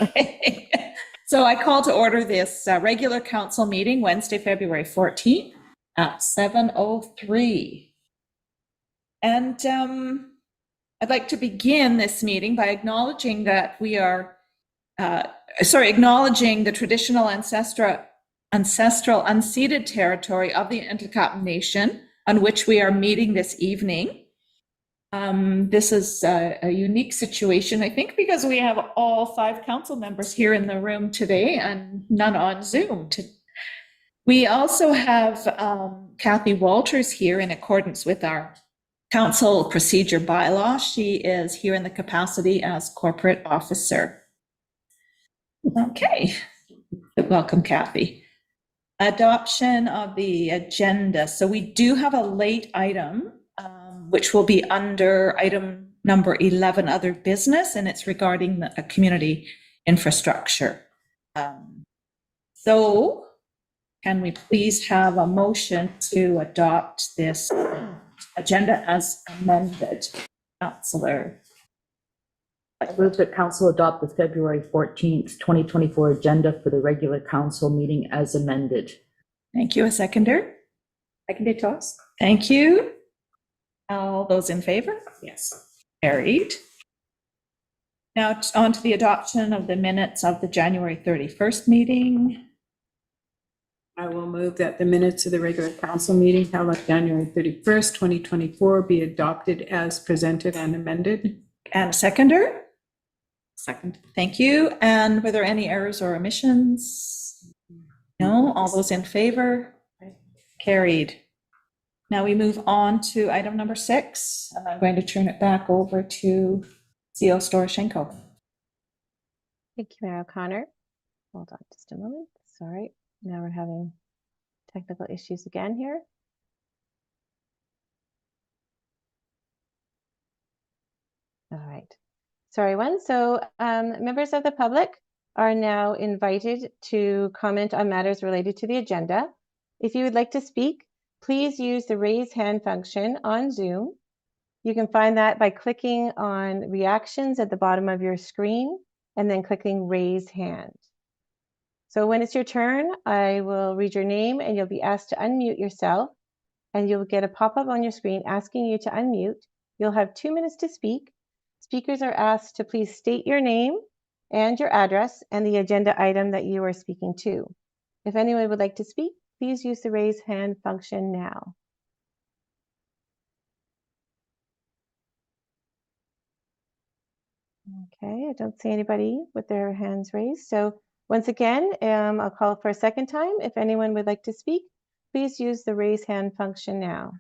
Okay. So I call to order this regular council meeting Wednesday, February 14th at 7:03. And I'd like to begin this meeting by acknowledging that we are, acknowledging the traditional ancestral unceded territory of the Anticotin Nation on which we are meeting this evening. This is a unique situation, I think, because we have all 5 council members here in the room today and none on Zoom. We also have Kathy Walters here in accordance with our council procedure bylaw. She is here in the capacity as corporate officer. Okay, welcome, Kathy. Adoption of the agenda. So we do have a late item, which will be under item number 11, other business, and it's regarding the community infrastructure. So can we please have a motion to adopt this agenda as amended? Councillor. I move that council adopt the February 14th, 2024 agenda for the regular council meeting as amended. Thank you. A seconder? Seconded, Toss. Thank you. All those in favor? Yes. Carried. Now on to the adoption of the minutes of the January 31st meeting. I will move that the minutes of the regular council meeting held on January 31st, 2024 be adopted as presented and amended. And a seconder? Second. Thank you. And were there any errors or omissions? No. All those in favor? Carried. Now we move on to item number 6. And I'm going to turn it back over to CEO Storoshenko. Thank you, Mayor O'Connor. Hold on just a moment. Sorry. Now we're having technical issues again here. All right. Sorry, one. So members of the public are now invited to comment on matters related to the agenda. If you would like to speak, please use the raise hand function on Zoom. You can find that by clicking on reactions at the bottom of your screen and then clicking raise hand. So when it's your turn, I will read your name and you'll be asked to unmute yourself, and you'll get a pop-up on your screen asking you to unmute. You'll have 2 minutes to speak. Speakers are asked to please state your name and your address and the agenda item that you are speaking to. If anyone would like to speak, please use the raise hand function now. Okay, I don't see anybody with their hands raised. So once again, I'll call for a second time. If anyone would like to speak, please use the raise hand function now.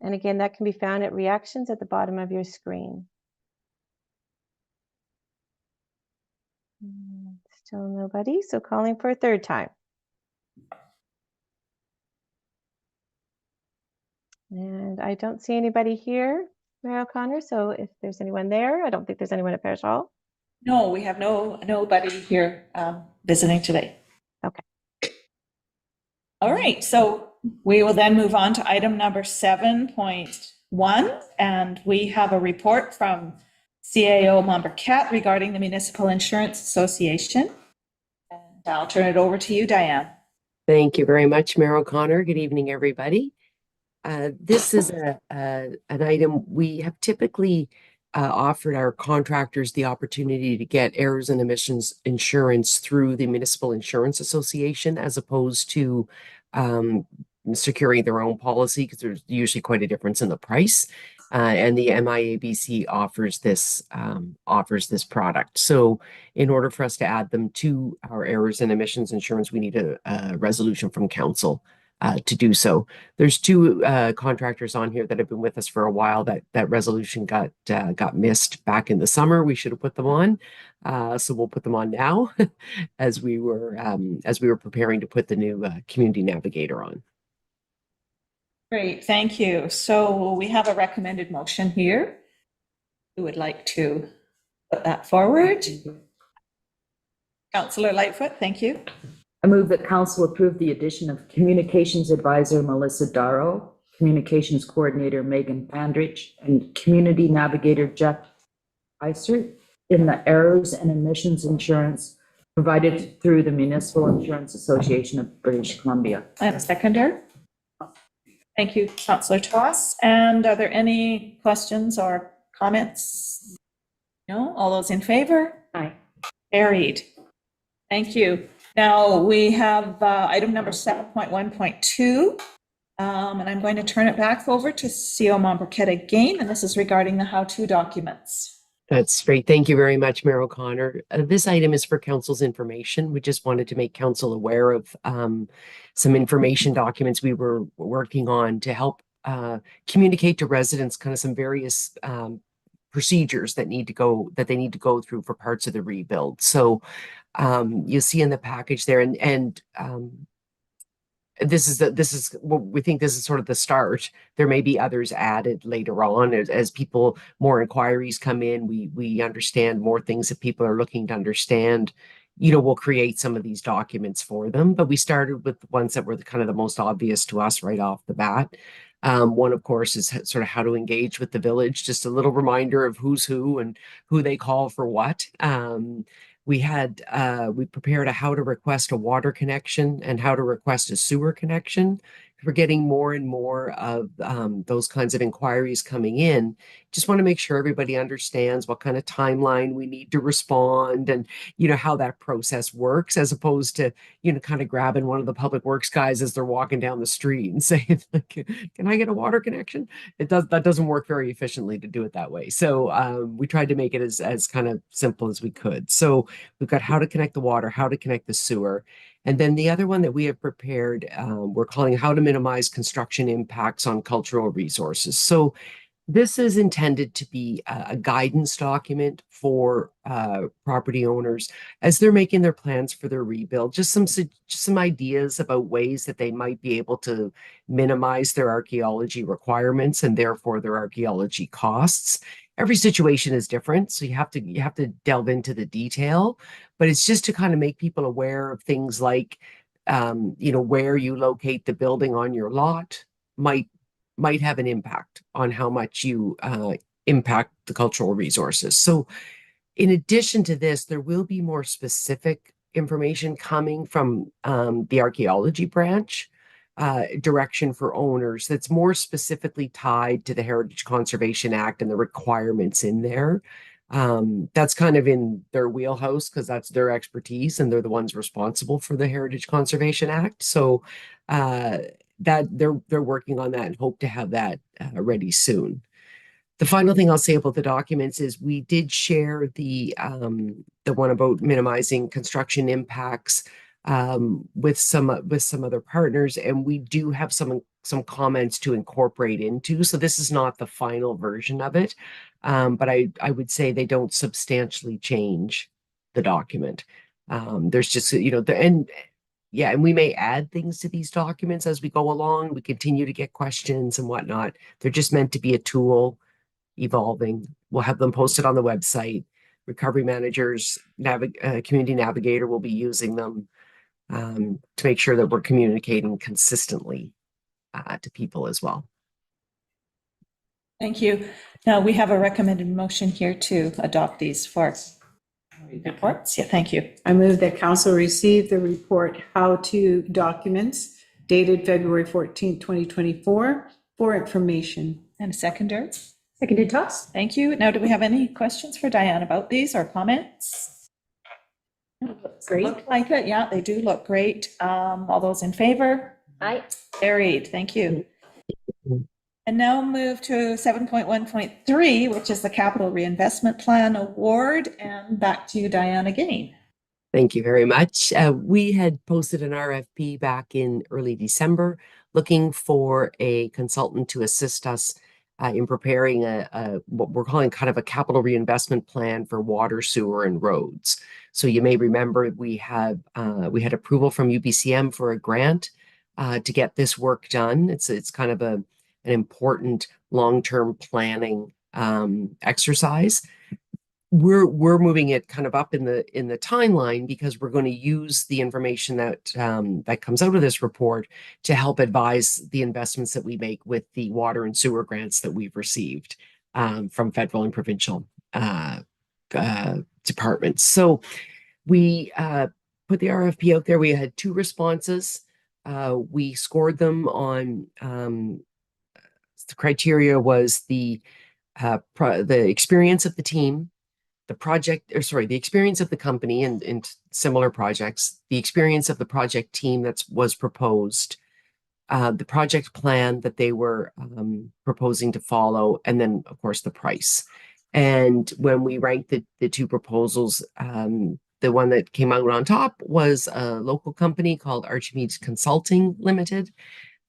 And again, that can be found at reactions at the bottom of your screen. Still nobody, so calling for a third time. And I don't see anybody here, Mayor O'Connor, so if there's anyone there, I don't think there's anyone at Parish Hall. No, we have nobody here visiting today. Okay. All right, so we will then move on to item number 7.1, and we have a report from CAO Montbriquet regarding the Municipal Insurance Association. And I'll turn it over to you, Diane. Thank you very much, Mayor O'Connor. Good evening, everybody. This is an item we have typically offered our contractors the opportunity to get errors and omissions insurance through the Municipal Insurance Association, as opposed to securing their own policy, because there's usually quite a difference in the price. And the MIABC offers this product. So in order for us to add them to our errors and omissions insurance, we need a resolution from council to do so. There's 2 contractors on here that have been with us for a while. That resolution got missed back in the summer. We should have put them on, so we'll put them on now as we were preparing to put the new community navigator on. Great, thank you. So we have a recommended motion here. Who would like to put that forward? Councillor Lightfoot, thank you. I move that council approve the addition of Communications Advisor Melissa Darrow, Communications Coordinator Megan Pandrich, and Community Navigator Jeff Eisert in the errors and emissions insurance provided through the Municipal Insurance Association of British Columbia. And a seconder? Thank you, Councillor Toss. And are there any questions or comments? No? All those in favor? Aye. Carried. Thank you. Now we have item number 7.1.2. And I'm going to turn it back over to CO Momberket again, and this is regarding the how-to documents. That's great. Thank you very much, Mayor O'Connor. This item is for council's information. We just wanted to make council aware of some information documents we were working on to help communicate to residents kind of some various procedures that they need to go through for parts of the rebuild. So you'll see in the package there, and this is what we think this is sort of the start. There may be others added later on as people, more inquiries come in. We understand more things that people are looking to understand. We'll create some of these documents for them, but we started with the ones that were kind of the most obvious to us right off the bat. One, of course, is sort of how to engage with the village. Just a little reminder of who's who and who they call for what. We prepared a how to request a water connection and how to request a sewer connection. We're getting more and more of those kinds of inquiries coming in. Just want to make sure everybody understands what kind of timeline we need to respond and, how that process works, as opposed to, kind of grabbing one of the public works guys as they're walking down the street and saying, can I get a water connection? That doesn't work very efficiently to do it that way. So we tried to make it as kind of simple as we could. So we've got how to connect the water, how to connect the sewer. And then the other one that we have prepared, we're calling how to minimize construction impacts on cultural resources. So this is intended to be a guidance document for property owners as they're making their plans for their rebuild. Just some ideas about ways that they might be able to minimize their archaeology requirements and therefore their archaeology costs. Every situation is different, so you have to delve into the detail, but it's just to kind of make people aware of things like, where you locate the building on your lot might have an impact on how much you impact the cultural resources. So in addition to this, there will be more specific information coming from the archaeology branch, direction for owners that's more specifically tied to the Heritage Conservation Act and the requirements in there. That's kind of in their wheelhouse because that's their expertise and they're the ones responsible for the Heritage Conservation Act. So that they're working on that and hope to have that ready soon. The final thing I'll say about the documents is we did share the one about minimizing construction impacts with some other partners, and we do have some comments to incorporate into. So this is not the final version of it, but I would say they don't substantially change the document. There's just and we may add things to these documents as we go along. We continue to get questions and whatnot. They're just meant to be a tool evolving. We'll have them posted on the website. Recovery managers, community navigator will be using them to make sure that we're communicating consistently to people as well. Thank you. Now we have a recommended motion here to adopt these for reports. Yeah, thank you. I move that council receive the report how to documents dated February 14th, 2024 for information. And a seconder? Seconded, Toss. Thank you. Now, do we have any questions for Diane about these or comments? Great. Look like it. Yeah, they do look great. All those in favor? Aye. Carried. Thank you. And now move to 7.1.3, which is the Capital Reinvestment Plan Award. And back to you, Diane, again. Thank you very much. We had posted an RFP back in early December looking for a consultant to assist us in preparing what we're calling kind of a capital reinvestment plan for water, sewer, and roads. So you may remember we had approval from UBCM for a grant to get this work done. It's kind of an important long-term planning exercise. We're moving it kind of up in the timeline because we're going to use the information that comes out of this report to help advise the investments that we make with the water and sewer grants that we've received from federal and provincial departments. So we put the RFP out there. We had 2 responses. We scored them on the criteria was the experience of the team, the experience of the company in similar projects, the experience of the project team that was proposed, the project plan that they were proposing to follow, and then, of course, the price. And when we ranked the 2 proposals, the one that came out on top was a local company called Archimedes Consulting Limited.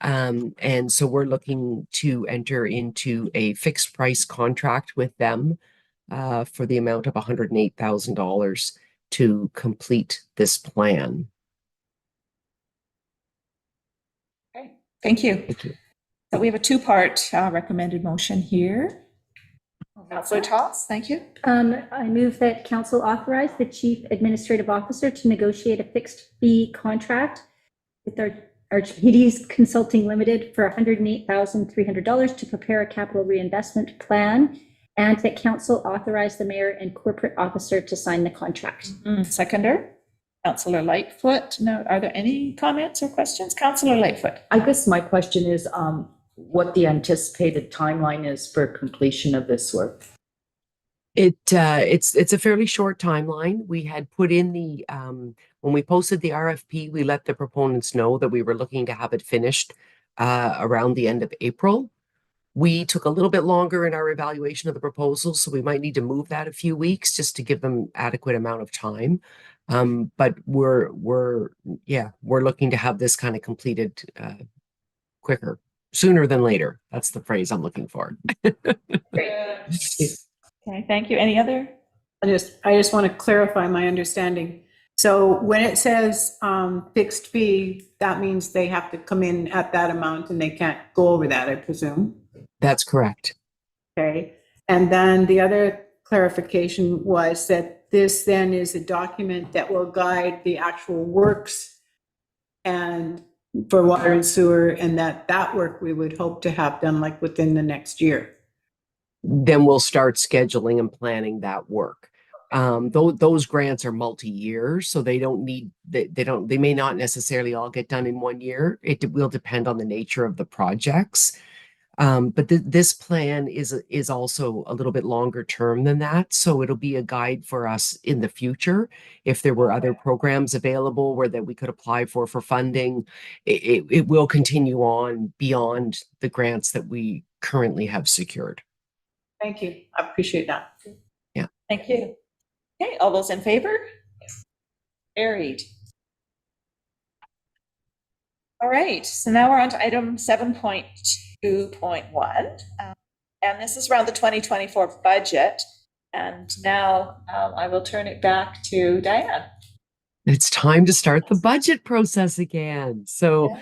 And so we're looking to enter into a fixed price contract with them for the amount of $108,000 to complete this plan. Okay, thank you. Thank you. So we have a 2-part recommended motion here. Councillor Toss, thank you. I move that council authorize the chief administrative officer to negotiate a fixed fee contract with our Archimedes Consulting Limited for $108,300 to prepare a capital reinvestment plan, and that council authorize the mayor and corporate officer to sign the contract. Seconder, Councillor Lightfoot. Now, are there any comments or questions? Councillor Lightfoot. I guess my question is what the anticipated timeline is for completion of this work. It's a fairly short timeline. We had put in the when we posted the RFP, we let the proponents know that we were looking to have it finished around the end of April. We took a little bit longer in our evaluation of the proposals, so we might need to move that a few weeks just to give them adequate amount of time. But we're looking to have this kind of completed quicker, sooner than later. That's the phrase I'm looking for. Okay, thank you. Any other? I just want to clarify my understanding. So when it says fixed fee, that means they have to come in at that amount and they can't go over that, I presume. That's correct. Okay. And then the other clarification was that this then is a document that will guide the actual works and for water and sewer, and that work we would hope to have done like within the next year. Then we'll start scheduling and planning that work. Those grants are multi-year, so they may not necessarily all get done in 1 year. It will depend on the nature of the projects. But this plan is also a little bit longer term than that. So it'll be a guide for us in the future. If there were other programs available that we could apply for funding, it will continue on beyond the grants that we currently have secured. Thank you. I appreciate that. Yeah. Thank you. Okay, all those in favor? Carried. All right, so now we're on to item 7.2.1. And this is around the 2024 budget. And now I will turn it back to Diane. It's time to start the budget process again. So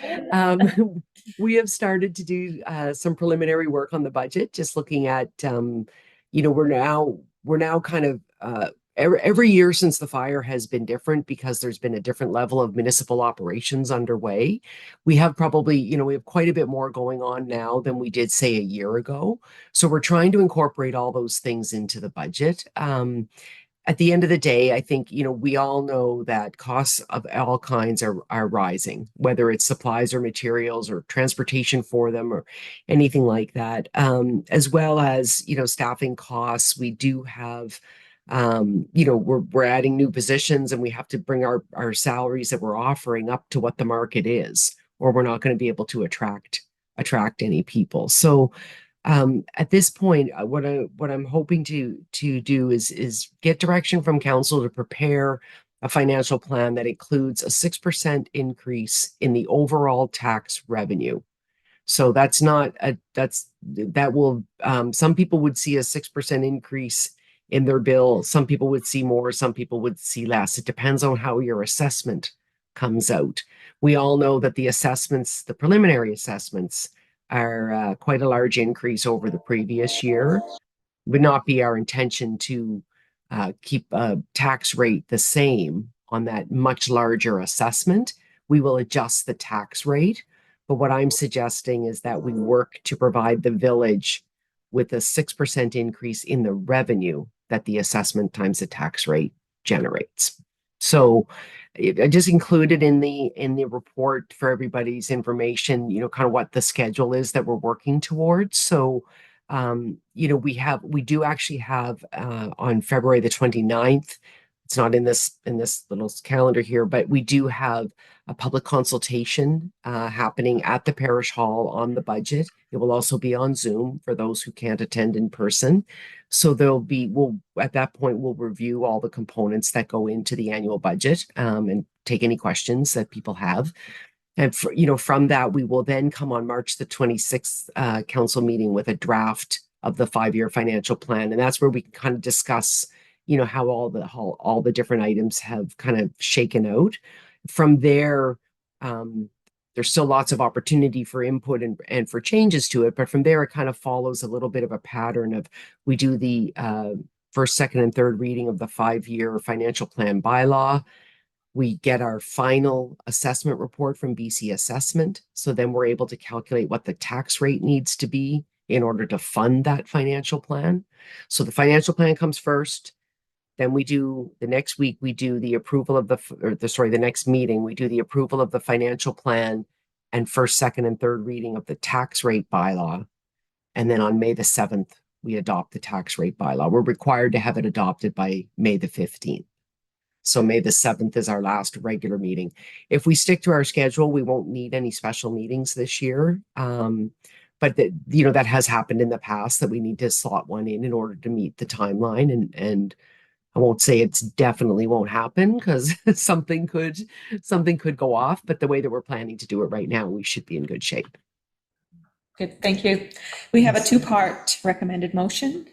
we have started to do some preliminary work on the budget, just looking at, we're now kind of every year since the fire has been different because there's been a different level of municipal operations underway. We have probably, we have quite a bit more going on now than we did, say, a year ago. So we're trying to incorporate all those things into the budget. At the end of the day, I think, we all know that costs of all kinds are rising, whether it's supplies or materials or transportation for them or anything like that, as well as, staffing costs. We do have, we're adding new positions and we have to bring our salaries that we're offering up to what the market is, or we're not going to be able to attract any people. So at this point, what I'm hoping to do is get direction from council to prepare a financial plan that includes a 6% increase in the overall tax revenue. So that's not some people would see a 6% increase in their bill. Some people would see more, some people would see less. It depends on how your assessment comes out. We all know that the preliminary assessments are quite a large increase over the previous year. It would not be our intention to keep a tax rate the same on that much larger assessment. We will adjust the tax rate. But what I'm suggesting is that we work to provide the village with a 6% increase in the revenue that the assessment times the tax rate generates. So I just included in the report for everybody's information, kind of what the schedule is that we're working towards. So, we do actually have on February the 29th, it's not in this little calendar here, but we do have a public consultation happening at the parish hall on the budget. It will also be on Zoom for those who can't attend in person. So at that point, we'll review all the components that go into the annual budget and take any questions that people have. And from that, we will then come on March the 26th council meeting with a draft of the 5-year financial plan. And that's where we can kind of discuss, how all the different items have kind of shaken out. From there, there's still lots of opportunity for input and for changes to it. But from there, it kind of follows a little bit of a pattern of we do the first, second, and third reading of the 5-year financial plan bylaw. We get our final assessment report from BC Assessment. So then we're able to calculate what the tax rate needs to be in order to fund that financial plan. So the financial plan comes first. Then the next week, we do the approval of the next meeting, we do the approval of the financial plan and first, second, and third reading of the tax rate bylaw. And then on May the 7th, we adopt the tax rate bylaw. We're required to have it adopted by May the 15th. So May the 7th is our last regular meeting. If we stick to our schedule, we won't need any special meetings this year. But that has happened in the past that we need to slot one in order to meet the timeline. And I won't say it's definitely won't happen because something could go off. But the way that we're planning to do it right now, we should be in good shape. Good, thank you. We have a 2-part recommended motion.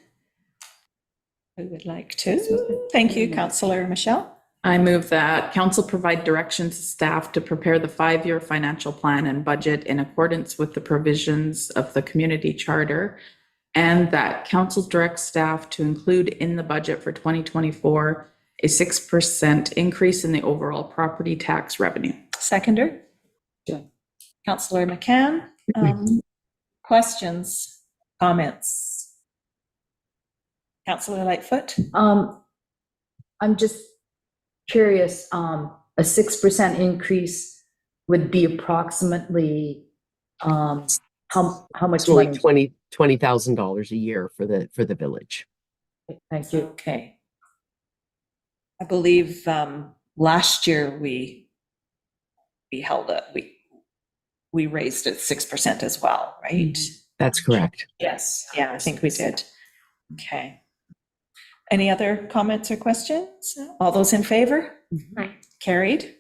Who would like to? Thank you, Councillor Michelle. I move that council provide direction to staff to prepare the 5-year financial plan and budget in accordance with the provisions of the community charter, and that council directs staff to include in the budget for 2024 a 6% increase in the overall property tax revenue. Seconder? Councillor McCann. Questions, comments? Councillor Lightfoot? I'm just curious, a 6% increase would be approximately how much It's only money? $20,000 a year for the village. Thank you. Okay. I believe last year we held we raised it 6% as well, right? That's correct. Yes. Yeah, I think we did. Okay. Any other comments or questions? All those in favor? Aye. Carried.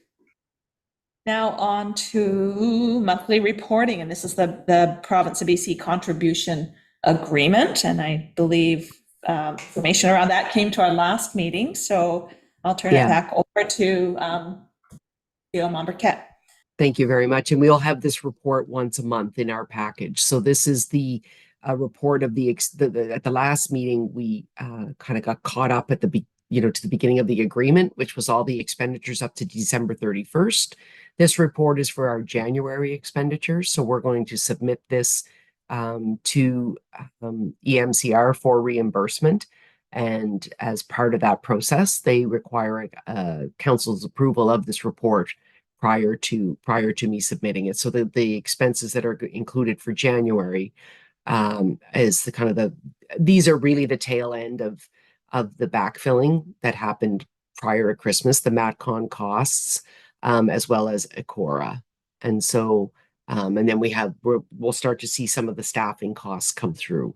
Now on to monthly reporting, and this is the Province of BC contribution agreement, and I believe information around that came to our last meeting, so I'll turn it back over to Theo Momberket. Thank you very much. And we'll have this report once a month in our package. So this is the report of at the last meeting, we kind of got caught up at to the beginning of the agreement, which was all the expenditures up to December 31st. This report is for our January expenditures. So we're going to submit this to EMCR for reimbursement. And as part of that process, they require council's approval of this report prior to me submitting it. So the expenses that are included for January is these are really the tail end of the backfilling that happened prior to Christmas, the MatCon costs, as well as Ecora. And so, and then we'll start to see some of the staffing costs come through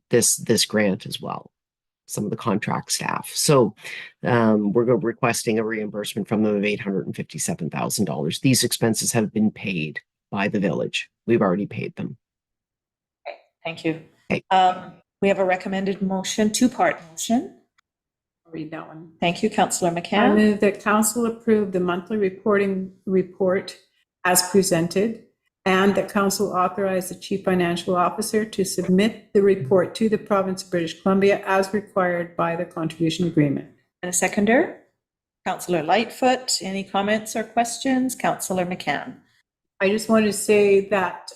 this grant as well, some of the contract staff. So we're requesting a reimbursement from them of $857,000. These expenses have been paid by the village. We've already paid them. Okay, thank you. Okay. We have a recommended motion, 2-part motion. I'll read that one. Thank you, Councillor I McCann. move that council approve the monthly report as presented, and that council authorize the chief financial officer to submit the report to the province of British Columbia as required by the contribution agreement. And a seconder? Councillor Lightfoot. Any comments or questions? Councillor McCann. I just wanted to say that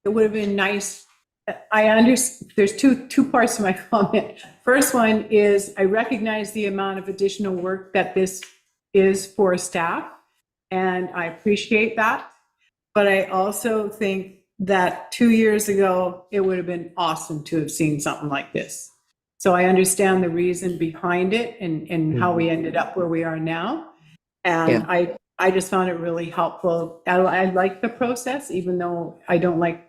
it would have been nice I understand, there's two parts to my comment. First one is I recognize the amount of additional work that this is for staff, and I appreciate that. But I also think that 2 years ago, it would have been awesome to have seen something like this. So I understand the reason behind it and how we ended up where we are now. And I just found it really helpful. I like the process, even though I don't like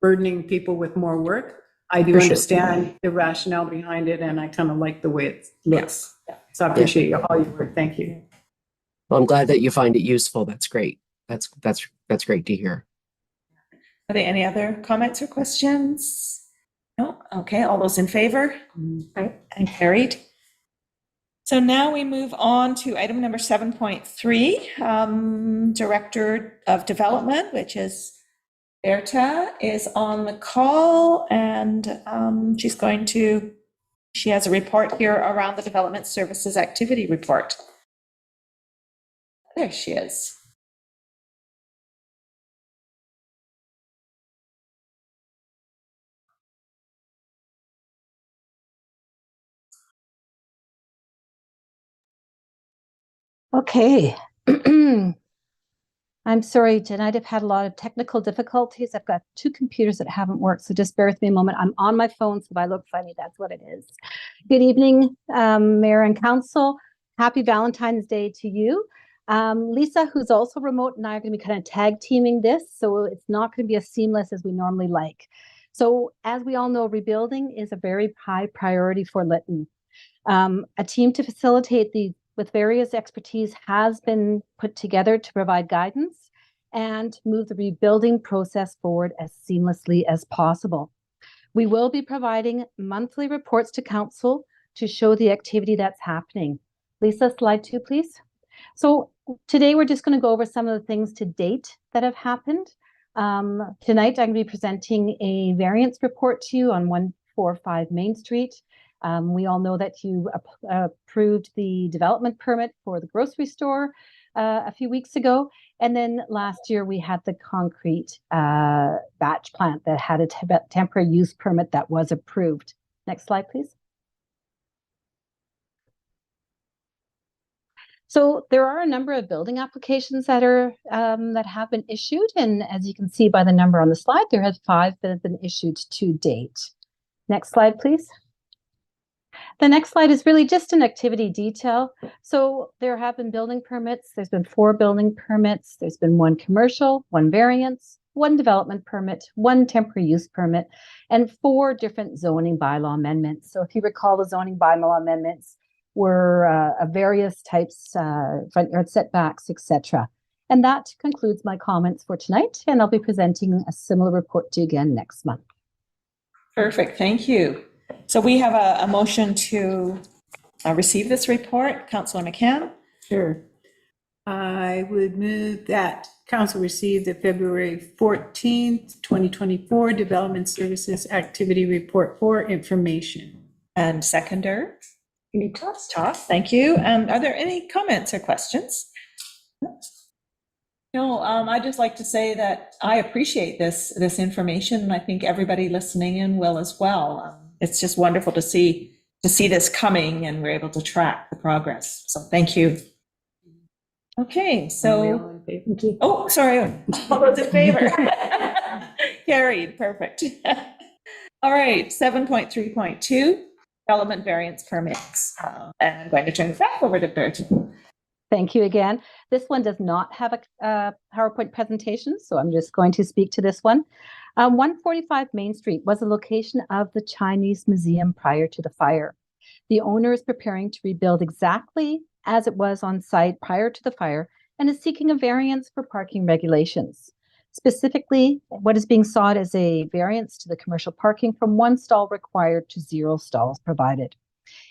burdening people with more work. I do understand the rationale behind it, and I kind of like the way it looks. So I appreciate all your work. Thank you. Well, I'm glad that you find it useful. That's great. That's great to hear. Are there any other comments or questions? No? Okay, all those in favor? Aye. And carried. So now we move on to item number 7.3, Director of Development, which is Berta is on the call, and she has a report here around the Development Services Activity Report. There she is. Okay. I'm sorry, tonight I've had a lot of technical difficulties. I've got two computers that haven't worked, so just bear with me a moment. I'm on my phone, so if I look funny, that's what it is. Good evening, Mayor and Council. Happy Valentine's Day to you. Lisa, who's also remote, and I are going to be kind of tag teaming this, so it's not going to be as seamless as we normally like. So as we all know, rebuilding is a very high priority for Lytton. A team to facilitate these with various expertise has been put together to provide guidance and move the rebuilding process forward as seamlessly as possible. We will be providing monthly reports to Council to show the activity that's happening. Lisa, slide 2, please. So today we're just going to go over some of the things to date that have happened. Tonight I'm going to be presenting a variance report to you on 145 Main Street. We all know that you approved the development permit for the grocery store a few weeks ago. And then last year we had the concrete batch plant that had a temporary use permit that was approved. Next slide, please. So there are a number of building applications that are that have been issued. And as you can see by the number on the slide, there have 5 that have been issued to date. Next slide, please. The next slide is really just an activity detail. So there have been building permits. There's been 4 building permits. There's been 1 commercial, 1 variance, 1 development permit, 1 temporary use permit, and 4 different zoning bylaw amendments. So if you recall, the zoning bylaw amendments were of various types, front yard setbacks, etc. And that concludes my comments for tonight, and I'll be presenting a similar report to you again next month. Perfect, thank you. So we have a motion to receive this report. Councillor McCann. Sure. I would move that Council receive the February 14th, 2024 Development Services Activity Report for information. And seconder. Toss, thank you. And are there any comments or questions? No, I'd just like to say that I appreciate this information, and I think everybody listening in will as well. It's just wonderful to see this coming, and we're able to track the progress. So thank you. Okay, so oh, sorry, all those in favor. Carried, perfect. All right, 7.3.2. Development variance permits. And I'm going to turn it back over to Berta. Thank you again. This one does not have a PowerPoint presentation, so I'm just going to speak to this one. 145 Main Street was a location of the Chinese Museum prior to the fire. The owner is preparing to rebuild exactly as it was on site prior to the fire and is seeking a variance for parking regulations. Specifically, what is being sought is a variance to the commercial parking from 1 stall required to 0 stalls provided.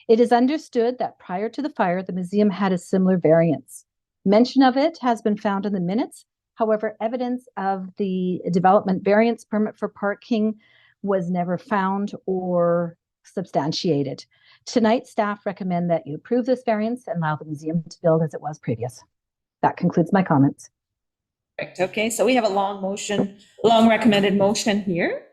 It is understood that prior to the fire, the museum had a similar variance. Mention of it has been found in the minutes. However, evidence of the development variance permit for parking was never found or substantiated. Tonight, staff recommend that you approve this variance and allow the museum to build as it was previous. That concludes my comments. Okay, so we have a long recommended motion here.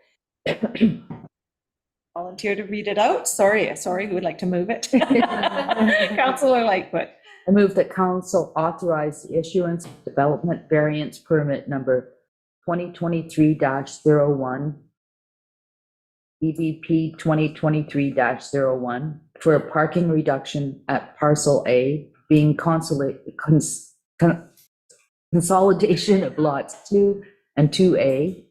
Volunteer to read it out? Sorry, who would like to move it? Councillor Lightfoot. I move that council authorize the issuance of development variance permit number 2023-01, EVP 2023-01, for a parking reduction at parcel A, being consolidation of lots 2 and 2A,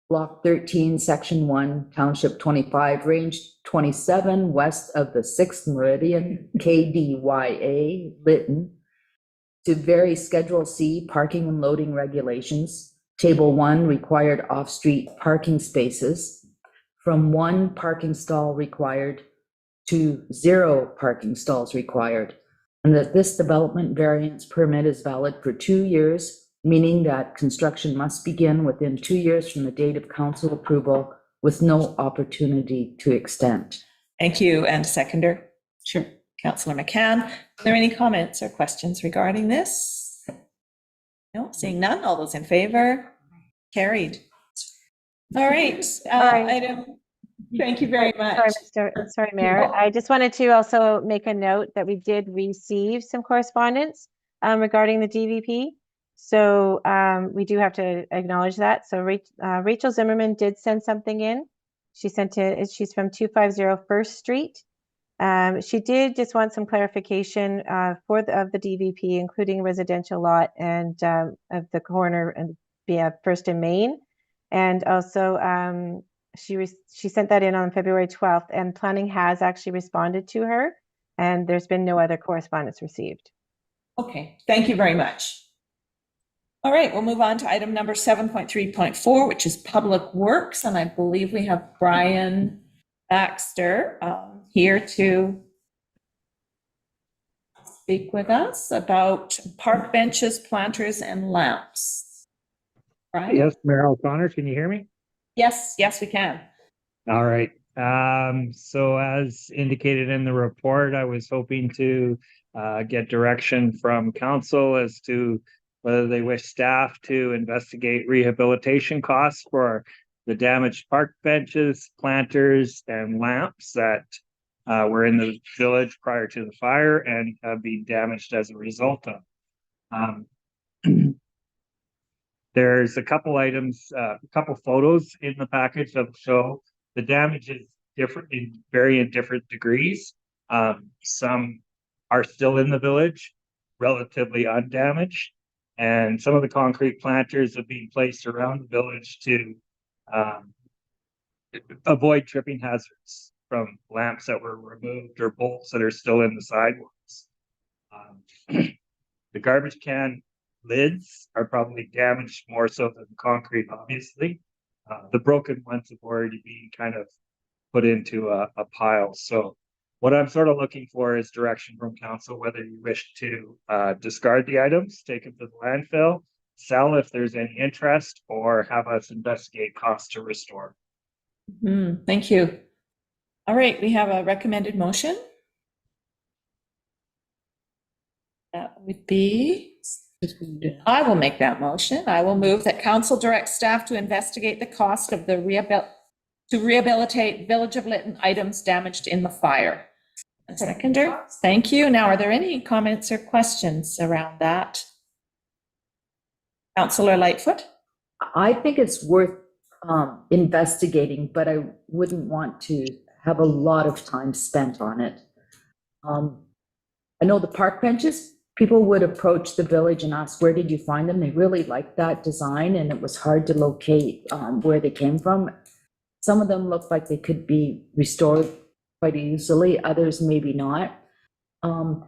Block 13, Section 1, Township 25, Range 27, west of the 6th Meridian, KDYA, Lytton, to vary Schedule C parking and loading regulations, Table 1, required off-street parking spaces, from 1 parking stall required to 0 parking stalls required, and that this development variance permit is valid for 2 years, meaning that construction must begin within 2 years from the date of council approval with no opportunity to extend. Thank you. And seconder? Sure. Councillor McCann. Are there any comments or questions regarding this? No, seeing none. All those in favor? Carried. All right. Item. Thank you very much. Sorry, Mayor. I just wanted to also make a note that we did receive some correspondence regarding the DVP. So we do have to acknowledge that. So Rachel Zimmerman did send something in. She sent it, she's from 250 First Street. She did just want some clarification of the DVP, including residential lot and of the corner and First and Main. And also she sent that in on February 12th, and planning has actually responded to her, and there's been no other correspondence received. Okay, thank you very much. All right, we'll move on to item number 7.3.4, which is Public Works, and I believe we have Brian Baxter here to speak with us about park benches, planters, and lamps. Brian? Yes, Mayor O'Connor, can you hear me? Yes, we can. All right. So as indicated in the report, I was hoping to get direction from council as to whether they wish staff to investigate rehabilitation costs for the damaged park benches, planters, and lamps that were in the village prior to the fire and have been damaged as a result of. There's a couple items, a couple photos in the package that show the damage is different in different degrees. Some are still in the village, relatively undamaged, and some of the concrete planters have been placed around the village to avoid tripping hazards from lamps that were removed or bolts that are still in the sidewalks. The garbage can lids are probably damaged more so than concrete, obviously. The broken ones have already been kind of put into a pile. So what I'm sort of looking for is direction from council, whether you wish to discard the items, take them to the landfill, sell if there's any interest, or have us investigate costs to restore. Thank you. All right, we have a recommended motion. That would be, I will make that motion. I will move that council directs staff to investigate the cost of the rehabilitate Village of Lytton items damaged in the fire. A seconder, thank you. Now, are there any comments or questions around that? Councillor Lightfoot? I think it's worth investigating, but I wouldn't want to have a lot of time spent on it. I know the park benches, people would approach the village and ask, where did you find them? They really liked that design, and it was hard to locate where they came from. Some of them looked like they could be restored quite easily, others maybe not. The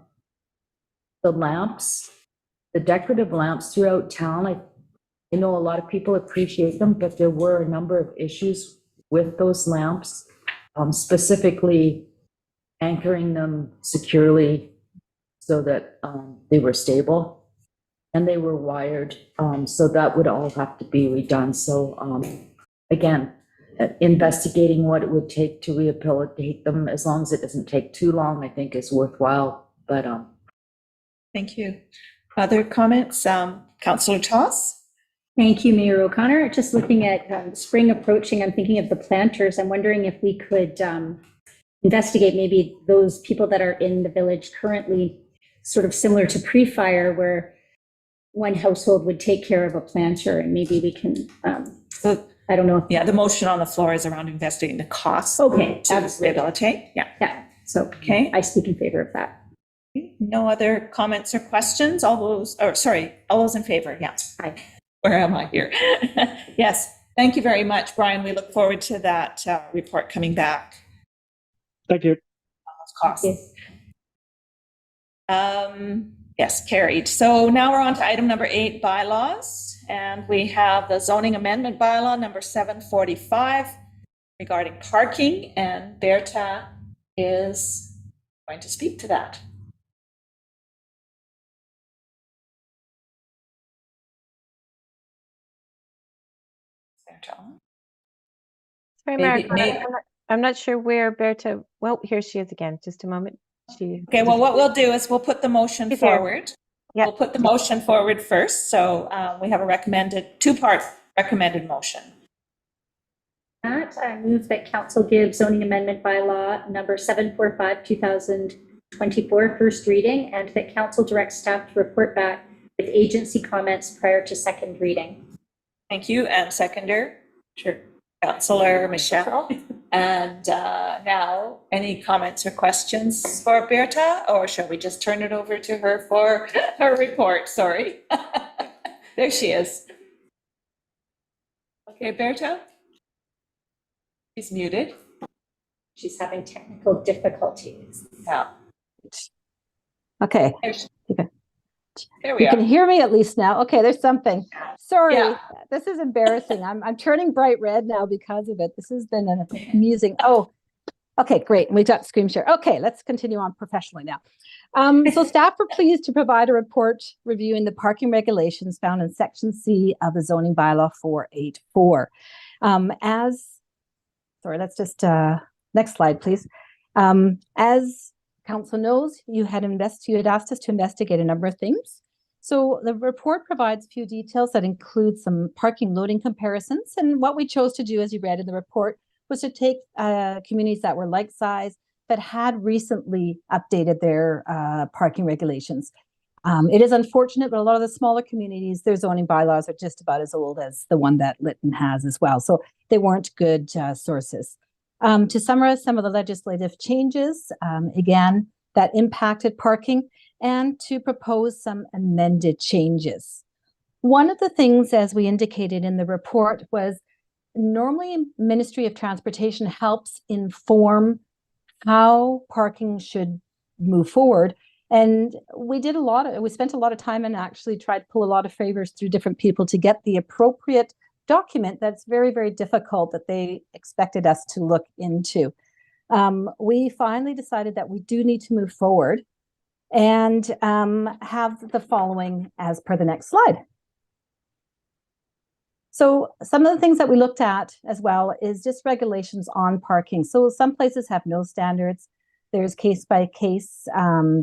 lamps, the decorative lamps throughout town, I know a lot of people appreciate them, but there were a number of issues with those lamps, specifically anchoring them securely so that they were stable, and they were wired, so that would all have to be redone. So again, investigating what it would take to rehabilitate them, as long as it doesn't take too long, I think is worthwhile. But thank you. Other comments? Councillor Toss? Thank you, Mayor O'Connor. Just looking at spring approaching, I'm thinking of the planters. I'm wondering if we could investigate maybe those people that are in the village currently, sort of similar to pre-fire, where one household would take care of a planter, and maybe we can, I don't know. If, Yeah, the motion on the floor is around investigating the costs. Okay, to absolutely. rehabilitate. Yeah. Yeah, so Okay. I speak in favor of that. No other comments or questions? All those in favor? Yeah. Aye. Where am I here? Yes. Thank you very much, Brian. We look forward to that report coming back. Thank you. Costs. Yes. Yes, carried. So now we're on to item number 8, bylaws. And we have the zoning amendment bylaw number 745 regarding parking. And Berta is going to speak to that. Berta. Sorry, Maybe- Mark, I'm not sure where Berta, well, here she is again, just a moment. Okay, well, what we'll do is we'll put the motion She's here. forward. Yeah. We'll put the motion forward first. So we have a two-part recommended motion. That I move that council give zoning amendment bylaw number 745, 2024 first reading, and that council directs staff to report back with agency comments prior to second reading. Thank you. And seconder? Sure. Councillor Michelle. And now, any comments or questions for Berta, or shall we just turn it over to her for her report? Sorry. There she is. Okay, Berta? She's muted. She's having technical difficulties. Yeah. Okay. There we You can are. hear me at least now. Okay, there's something. Sorry, Yeah. this is embarrassing. I'm turning bright red now because of it. This has been an amusing. Oh, okay, great. We got screen share. Okay, let's continue on professionally now. So staff were pleased to provide a report reviewing the parking regulations found in Section C of the zoning bylaw 484. Sorry, let's just, next slide, please. As council knows, you had asked us to investigate a number of things. So the report provides a few details that include some parking loading comparisons. And what we chose to do, as you read in the report, was to take communities that were like size, that had recently updated their parking regulations. It is unfortunate, but a lot of the smaller communities, their zoning bylaws are just about as old as the one that Lytton has as well. So they weren't good sources. To summarize some of the legislative changes, again, that impacted parking, and to propose some amended changes. One of the things, as we indicated in the report, was normally Ministry of Transportation helps inform how parking should move forward. And we spent a lot of time and actually tried to pull a lot of favors through different people to get the appropriate document that's very, very difficult that they expected us to look into. We finally decided that we do need to move forward and have the following as per the next slide. So some of the things that we looked at as well is just regulations on parking. So some places have no standards. There's case by case,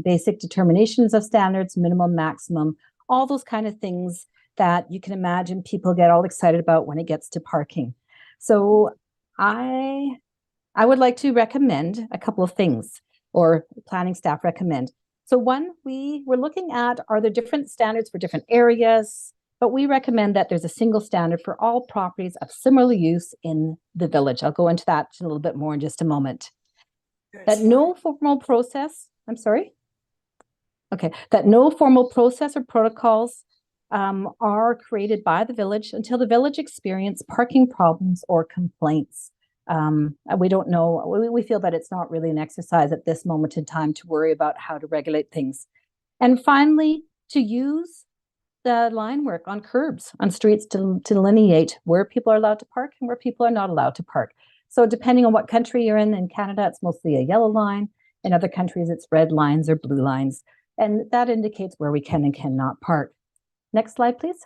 basic determinations of standards, minimum, maximum, all those kind of things that you can imagine people get all excited about when it gets to parking. So I would like to recommend a couple of things, or planning staff recommend. So one, we were looking at, are there different standards for different areas? But we recommend that there's a single standard for all properties of similar use in the village. I'll go into that a little bit more in just a moment. That no formal process, I'm sorry? Okay, that no formal process or protocols are created by the village until the village experience parking problems or complaints. We don't know, we feel that it's not really an exercise at this moment in time to worry about how to regulate things. And finally, to use the line work on curbs, on streets to delineate where people are allowed to park and where people are not allowed to park. So depending on what country you're in Canada, it's mostly a yellow line. In other countries, it's red lines or blue lines. And that indicates where we can and cannot park. Next slide, please.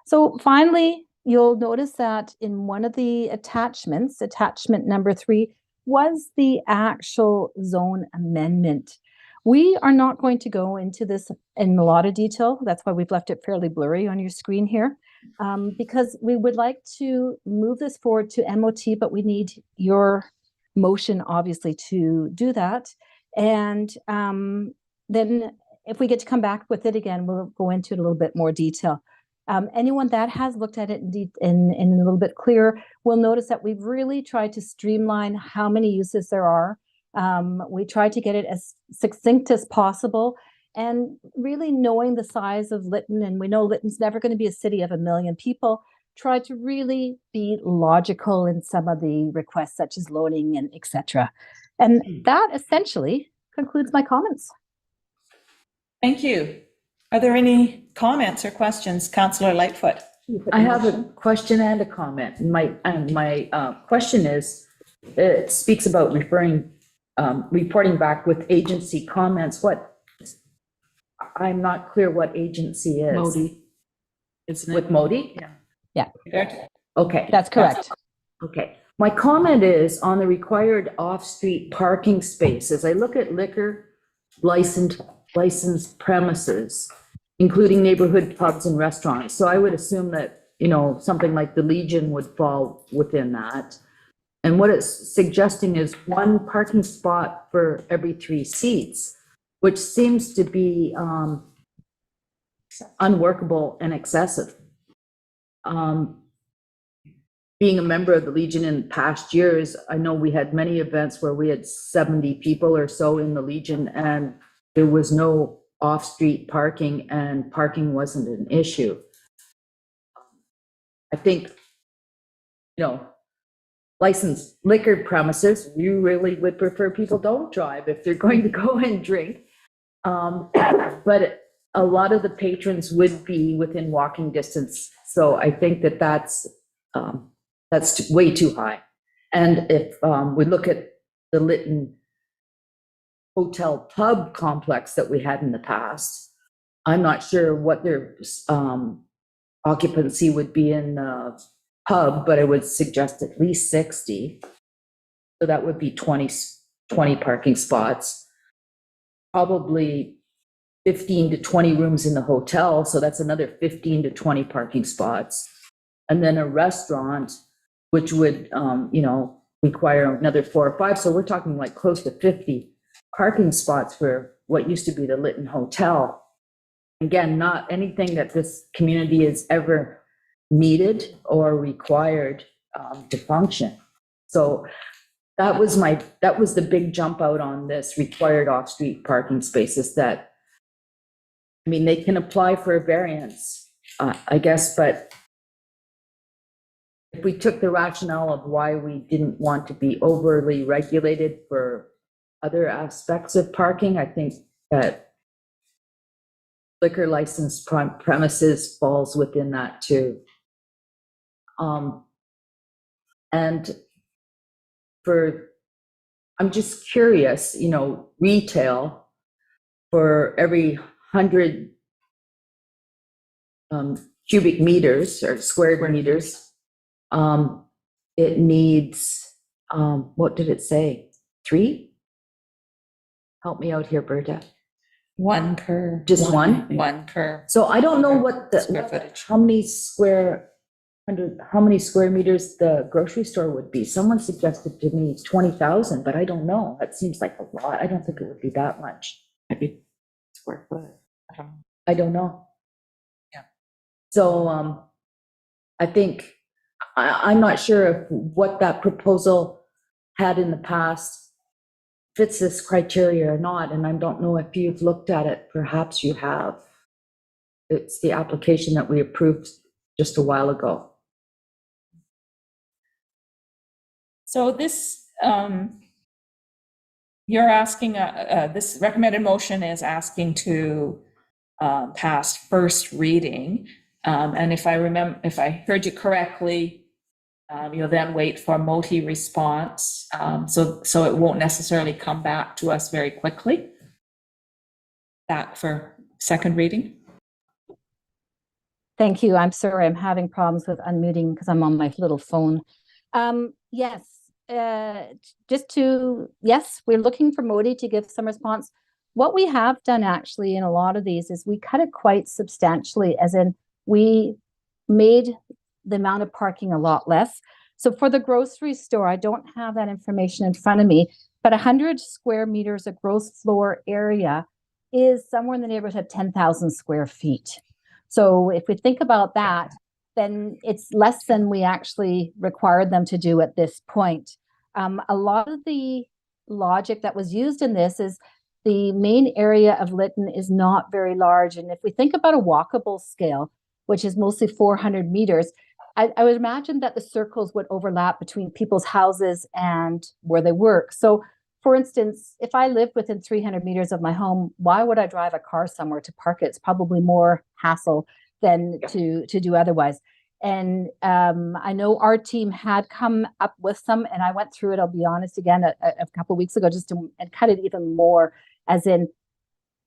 So finally, you'll notice that in one of the attachments, attachment number 3, was the actual zone amendment. We are not going to go into this in a lot of detail. That's why we've left it fairly blurry on your screen here, because we would like to move this forward to MOT, but we need your motion, obviously, to do that. And then if we get to come back with it again, we'll go into it a little bit more detail. Anyone that has looked at it in a little bit clearer will notice that we've really tried to streamline how many uses there are. We tried to get it as succinct as possible, and really knowing the size of Lytton, and we know Lytton's never going to be a city of 1 million people, try to really be logical in some of the requests, such as loaning and etc. And that essentially concludes my comments. Thank you. Are there any comments or questions, Councillor Lightfoot? I have a question and a comment. My question is, it speaks about reporting back with agency comments. I'm not clear what agency is. Modi, isn't it? With Modi? Yeah, Okay. that's correct. Okay. My comment is on the required off-street parking spaces. I look at liquor licensed premises, including neighborhood pubs and restaurants. So I would assume that, something like the Legion would fall within that. And what it's suggesting is 1 parking spot for every 3 seats, which seems to be unworkable and excessive. Being a member of the Legion in past years, I know we had many events where we had 70 people or so in the Legion, and there was no off-street parking, and parking wasn't an issue. I think, licensed liquor premises, you really would prefer people don't drive if they're going to go and drink. But a lot of the patrons would be within walking distance. So I think that that's way too high. And if we look at the Lytton hotel pub complex that we had in the past, I'm not sure what their occupancy would be in the pub, but I would suggest at least 60. So that would be 20 parking spots. Probably 15 to 20 rooms in the hotel, so that's another 15 to 20 parking spots. And then a restaurant, which would, require another 4 or 5. So we're talking like close to 50 parking spots for what used to be the Lytton Hotel. Again, not anything that this community has ever needed or required to function. So that was the big jump out on this required off-street parking spaces that, they can apply for a variance, I guess, but if we took the rationale of why we didn't want to be overly regulated for other aspects of parking, I think that liquor license premises falls within that too. And I'm just curious, retail for every 100 cubic meters or square meters, it needs, what did it say? 3? Help me out here, Berta. 1 per. Just one? 1 per. So I don't know what Square footage. how many square meters the grocery store would be. Someone suggested to me 20,000, but I don't know. That seems like a lot. I don't think it would be that much. Maybe square foot. I don't know. Yeah. So I think I'm not sure if what that proposal had in the past fits this criteria or not, and I don't know if you've looked at it. Perhaps you have. It's the application that we approved just a while ago. So this, you're asking, this recommended motion is asking to pass first reading. And if I heard you correctly, you'll then wait for MOTI response. So it won't necessarily come back to us very quickly. Back for second reading. Thank you. I'm sorry, I'm having problems with unmuting because I'm on my little phone. Yes, yes, we're looking for MOTI to give some response. what we have done actually in a lot of these is we cut it quite substantially, as in we made the amount of parking a lot less. So for the grocery store, I don't have that information in front of me, but 100 square meters of gross floor area is somewhere in the neighborhood of 10,000 square feet. So if we think about that, then it's less than we actually required them to do at this point. A lot of the logic that was used in this is the main area of Lytton is not very large. And if we think about a walkable scale, which is mostly 400 meters, I would imagine that the circles would overlap between people's houses and where they work. So for instance, if I lived within 300 meters of my home, why would I drive a car somewhere to park it? It's probably more hassle than to do otherwise. And I know our team had come up with some, and I went through it, I'll be honest, again, a couple of weeks ago, and cut it even more, as in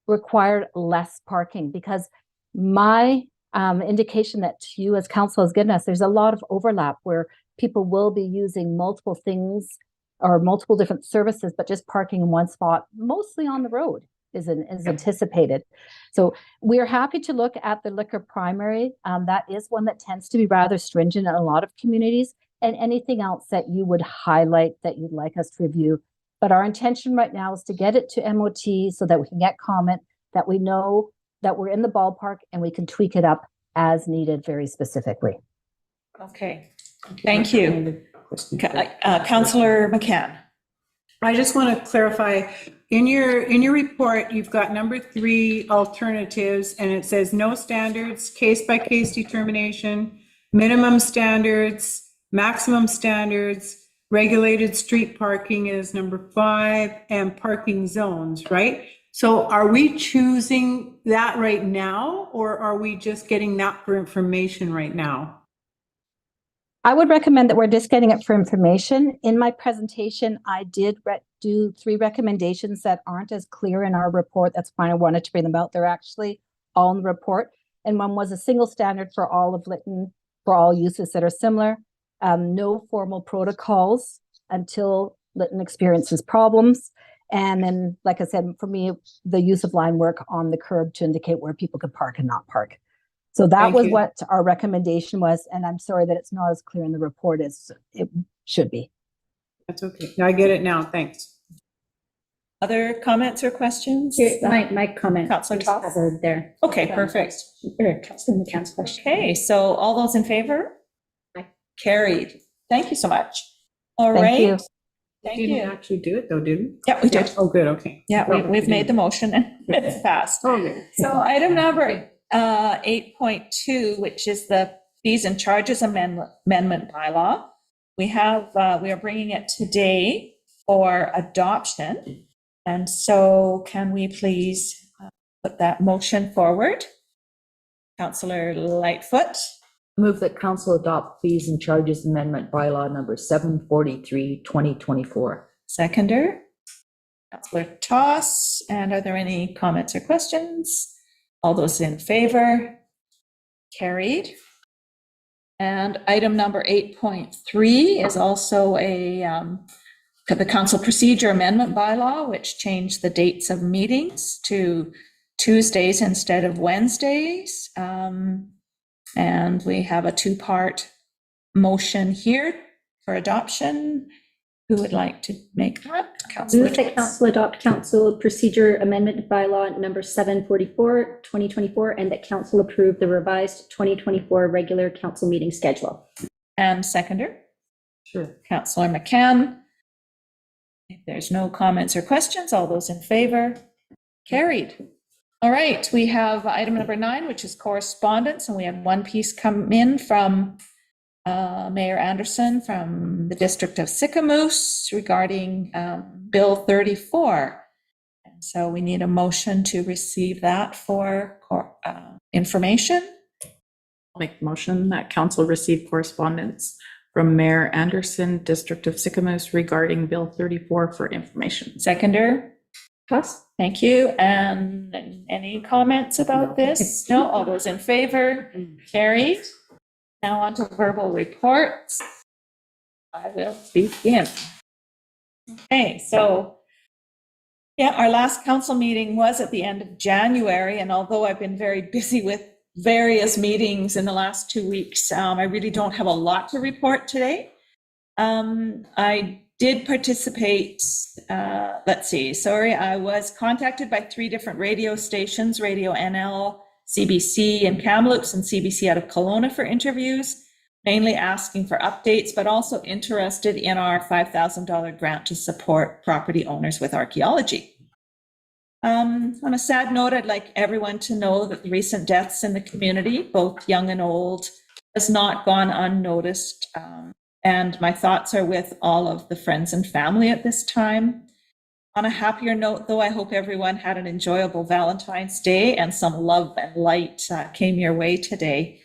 required less parking, because my indication that you as council has given us, there's a lot of overlap where people will be using multiple things or multiple different services, but just parking in one spot, mostly on the road, is anticipated. So we're happy to look at the liquor primary. That is one that tends to be rather stringent in a lot of communities, and anything else that you would highlight that you'd like us to review. But our intention right now is to get it to MOT so that we can get comment, that we know that we're in the ballpark and we can tweak it up as needed very specifically. Okay, thank you. Councillor McCann. I just want to clarify, in your report, you've got number 3 alternatives, and it says no standards, case-by-case determination, minimum standards, maximum standards, regulated street parking is number 5, and parking zones, right? So are we choosing that right now, or are we just getting that for information right now? I would recommend that we're just getting it for information. In my presentation, I did do 3 recommendations that aren't as clear in our report. That's why I wanted to bring them out. They're actually all in the report. And one was a single standard for all of Lytton, for all uses that are similar. No formal protocols until Lytton experiences problems. And then, like I said, for me, the use of line work on the curb to indicate where people could park and not park. So that was what our recommendation was. And I'm sorry that it's not as clear in the report as it should be. That's okay. I get it now. Thanks. Other comments or questions? Here, my comment. Councillor is Toss? covered there. Okay, perfect. Councillor McCann's question. Okay, so all those in favor? Aye. Carried. Thank you so much. All Thank right. you. Thank Didn't you. actually do it though, did we? Yeah, we did. Oh, good. Okay. Yeah, we've made the motion and it's passed. Okay. So item number 8.2, which is the fees and charges amendment bylaw. We are bringing it today for adoption. And so can we please put that motion forward? Councillor Lightfoot. Move that council adopt fees and charges amendment bylaw number 743, 2024. Seconder. Councillor Toss. And are there any comments or questions? All those in favor? Carried. And item number 8.3 is also the council procedure amendment bylaw, which changed the dates of meetings to Tuesdays instead of Wednesdays. And we have a 2-part motion here for adoption. Who would like to make that? Move that council adopt council procedure amendment bylaw number 744, 2024, and that council approve the revised 2024 regular council meeting schedule. And seconder? Sure. Councillor McCann. If there's no comments or questions, all those in favor? Carried. All right, we have item number 9, which is correspondence, and we have one piece come in from Mayor Anderson from the district of Sicamous regarding Bill 34. And so we need a motion to receive that for information. I'll make the motion that council receive correspondence from Mayor Anderson, District of Sicamous regarding Bill 34 for information. Seconder? Toss? Thank you. And any comments about this? No, all those in favor? Carried. Now on to verbal reports. I will begin. Okay, so Yeah, our last council meeting was at the end of January, and although I've been very busy with various meetings in the last 2 weeks, I really don't have a lot to report today. I did participate, I was contacted by 3 different radio stations, Radio NL, CBC in Kamloops and CBC out of Kelowna for interviews, mainly asking for updates, but also interested in our $5,000 grant to support property owners with archaeology. On a sad note, I'd like everyone to know that the recent deaths in the community, both young and old, has not gone unnoticed. And my thoughts are with all of the friends and family at this time. On a happier note, though, I hope everyone had an enjoyable Valentine's Day and some love and light came your way today.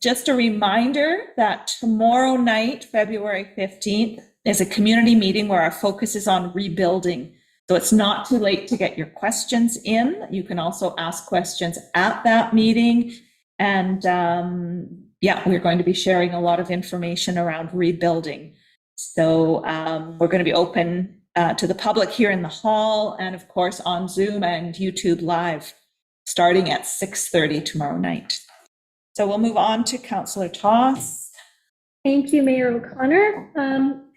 Just a reminder that tomorrow night, February 15th, is a community meeting where our focus is on rebuilding. So it's not too late to get your questions in. You can also ask questions at that meeting. And we're going to be sharing a lot of information around rebuilding. So we're going to be open to the public here in the hall and of course on Zoom and YouTube Live starting at 6:30 tomorrow night. So we'll move on to Councillor Toss. Thank you, Mayor O'Connor.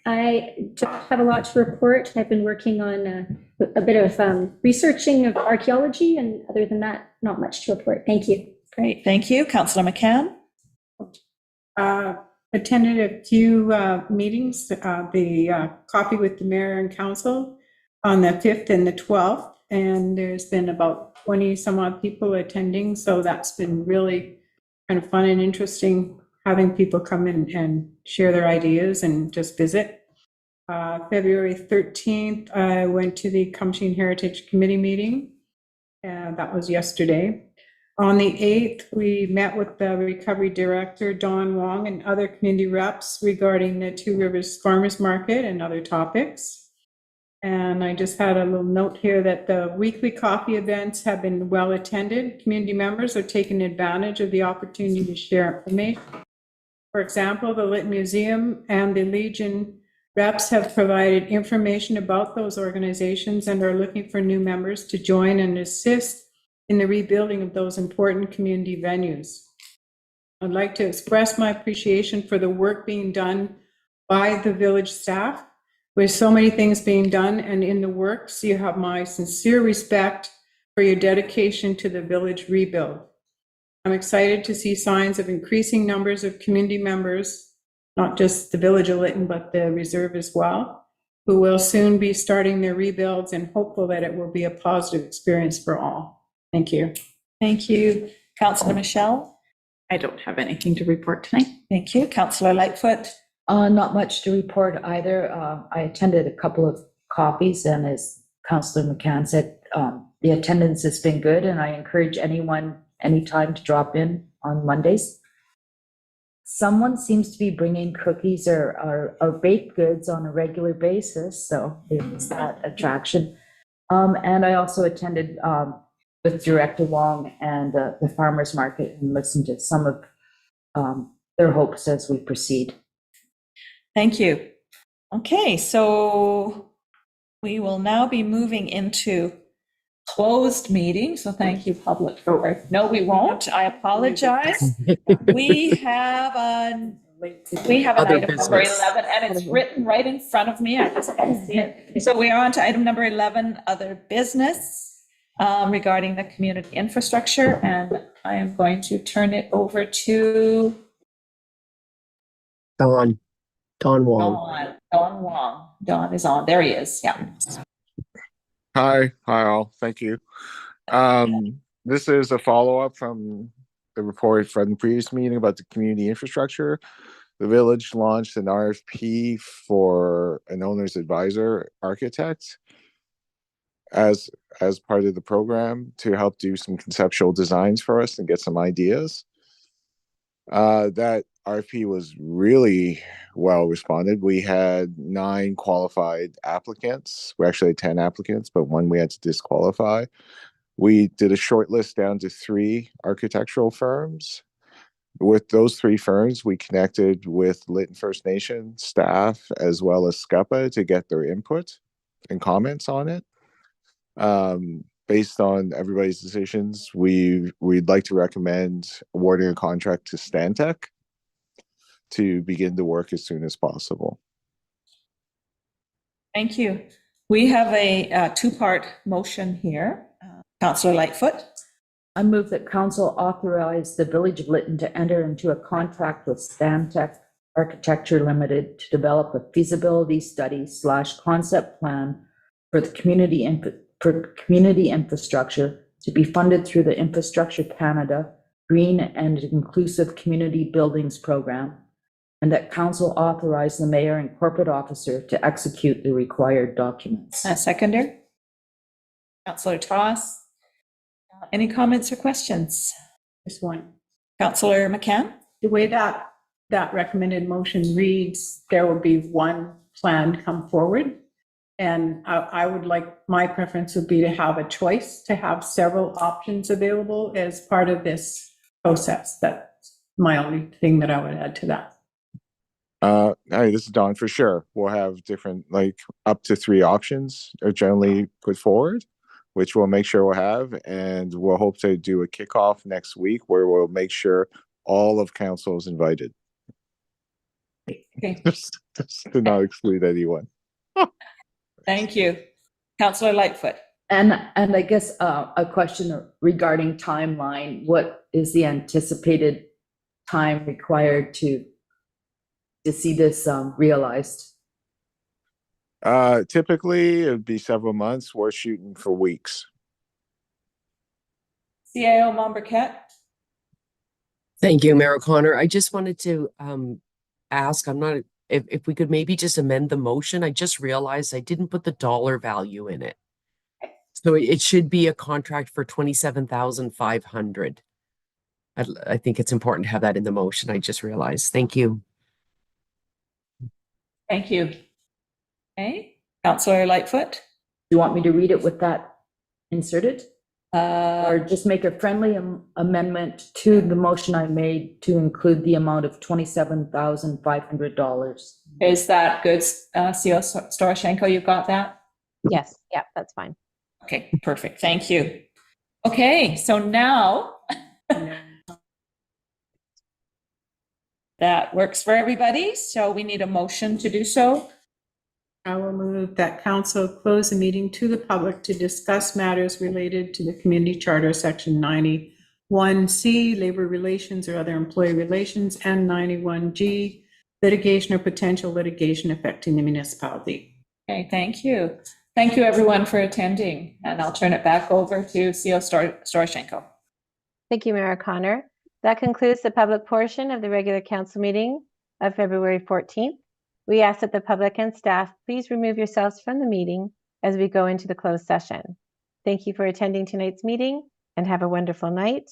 I don't have a lot to report. I've been working on a bit of researching of archaeology, and other than that, not much to report. Thank you. Great, thank you. Councillor McCann. Attended a few meetings, the coffee with the mayor and council on the 5th and the 12th, and there's been about 20 some odd people attending, so that's been really kind of fun and interesting having people come in and share their ideas and just visit. February 13th, I went to the Kumsheen Heritage Committee meeting, and that was yesterday. On the 8th, we met with the Recovery Director, Don Wong, and other community reps regarding the Two Rivers Farmers Market and other topics. And I just had a little note here that the weekly coffee events have been well attended. Community members are taking advantage of the opportunity to share information. For example, the Lytton Museum and the Legion reps have provided information about those organizations and are looking for new members to join and assist in the rebuilding of those important community venues. I'd like to express my appreciation for the work being done by the village staff. With so many things being done and in the works, you have my sincere respect for your dedication to the village rebuild. I'm excited to see signs of increasing numbers of community members, not just the village of Lytton, but the reserve as well, who will soon be starting their rebuilds, and hopeful that it will be a positive experience for all. Thank you. Thank you. Councillor Michelle. I don't have anything to report tonight. Thank you. Councillor Lightfoot. Not much to report either. I attended a couple of coffees, and as Councillor McCann said, the attendance has been good, and I encourage anyone anytime to drop in on Mondays. Someone seems to be bringing cookies or baked goods on a regular basis, so there's that attraction. And I also attended with Director Wong and the farmers market and listened to some of their hopes as we proceed. Thank you. Okay, so we will now be moving into closed meeting. So thank you, public. No, we won't. I apologize. We have an Other item number business. 11, and it's written right in front of me. I just can't see it. So we are on to item number 11, other business regarding the community infrastructure, and I am going to turn it over to Don Wong. Don Wong. Don is on. There he is. Yeah. Hi all. Thank you. This is a follow-up from the report from the previous meeting about the community infrastructure. The village launched an RFP for an owner's advisor architect as part of the program to help do some conceptual designs for us and get some ideas. That RFP was really well responded. We had 9 qualified applicants. We actually had 10 applicants, but 1 we had to disqualify. We did a short list down to 3 architectural firms. With those 3 firms, we connected with Lytton First Nation staff as well as SCUPA to get their input and comments on it. Based on everybody's decisions, we'd like to recommend awarding a contract to Stantec to begin the work as soon as possible. Thank you. We have a two-part motion here. Councillor Lightfoot. I move that council authorize the Village of Lytton to enter into a contract with Stantec Architecture Limited to develop a feasibility study / concept plan for the community infrastructure to be funded through the Infrastructure Canada Green and Inclusive Community Buildings Program, and that council authorize the mayor and corporate officer to execute the required documents. Seconder. Councillor Toss. Any comments or questions? Just one. Councillor McCann. The way that recommended motion reads, there will be one plan to come forward. And I would like, my preference would be to have a choice, to have several options available as part of this process. That's my only thing that I would add to that. Hey, this is Don. For sure, we'll have different, like up to 3 options are generally put forward, which we'll make sure we'll have, and we'll hope to do a kickoff next week where we'll make sure all of council is invited. Okay. just to not exclude anyone. Thank you. Councillor Lightfoot. And I guess a question regarding timeline. What is the anticipated time required to see this realized? Typically, it would be several months. We're shooting for weeks. CAO Mombercat. Thank you, Mayor O'Connor. I just wanted to ask, if we could maybe just amend the motion. I just realized I didn't put the dollar value in it. So it should be a contract for $27,500. I think it's important to have that in the motion. I just realized. Thank you. Thank you. Okay. Councillor Lightfoot. Do you want me to read it with that inserted? Uh, Or just make a friendly amendment to the motion I made to include the amount of $27,500? Is that good, CO Storoshenko? You've got that? Yes, yeah, that's fine. Okay, perfect. Thank you. Okay, so now that works for everybody. So we need a motion to do so. I will move that council close the meeting to the public to discuss matters related to the community charter, section 91C, labor relations or other employee relations, and 91G, litigation or potential litigation affecting the municipality. Okay, thank you. Thank you everyone for attending, and I'll turn it back over to CO Storoshenko. Thank you, Mayor O'Connor. That concludes the public portion of the regular council meeting of February 14th. We ask that the public and staff please remove yourselves from the meeting as we go into the closed session. Thank you for attending tonight's meeting and have a wonderful night.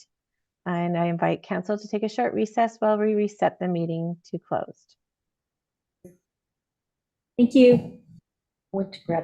And I invite council to take a short recess while we reset the meeting to closed. Thank you. I went to grab